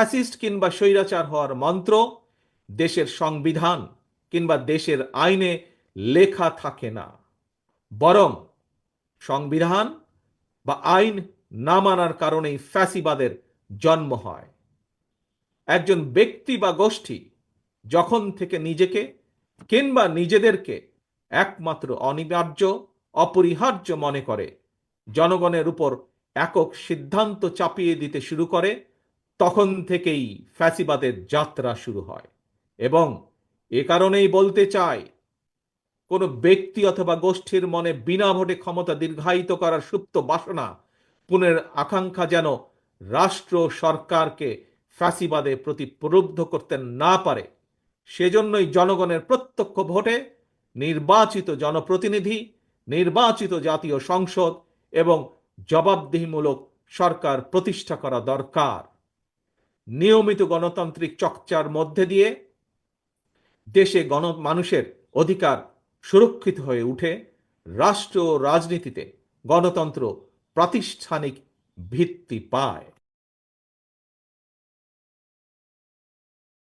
Fascist কিংবা স্বৈরাচার হওয়ার মন্ত্র দেশের সংবিধান কিংবা দেশের আইনে লেখা থাকে না, বরং সংবিধান বা আইন না মানার কারণেই ফ্যাসিবাদের জন্ম হয়। একজন ব্যক্তি বা গোষ্ঠী যখন থেকে নিজেকে কিংবা নিজেদেরকে একমাত্র অনিবার্য, অপরিহার্য মনে করে, জনগণের উপর একক সিদ্ধান্ত চাপিয়ে দিতে শুরু করে, তখন থেকেই ফ্যাসিবাদের যাত্রা শুরু হয়। এবং এ কারণেই বলতে চাই, কোনো ব্যক্তি অথবা গোষ্ঠীর মনে বিনা ভোটে ক্ষমতা দীর্ঘায়িত করার সুপ্ত বাসনা, পুনের আকাঙ্ক্ষা যেন রাষ্ট্র সরকারকে ফ্যাসিবাদে প্রতি প্রলুব্ধ করতে না পারে, সেজন্যই জনগণের প্রত্যক্ষ ভোটে নির্বাচিত জনপ্রতিনিধি, নির্বাচিত জাতীয় সংসদ এবং জবাবদিহিমূলক সরকার প্রতিষ্ঠা করা দরকার। নিয়মিত গণতান্ত্রিক চর্চার মধ্যে দিয়ে দেশে মানুষের অধিকার সুরক্ষিত হয়ে উঠে, রাষ্ট্র রাজনীতিতে গণতন্ত্র প্রাতিষ্ঠানিক ভিত্তি পায়।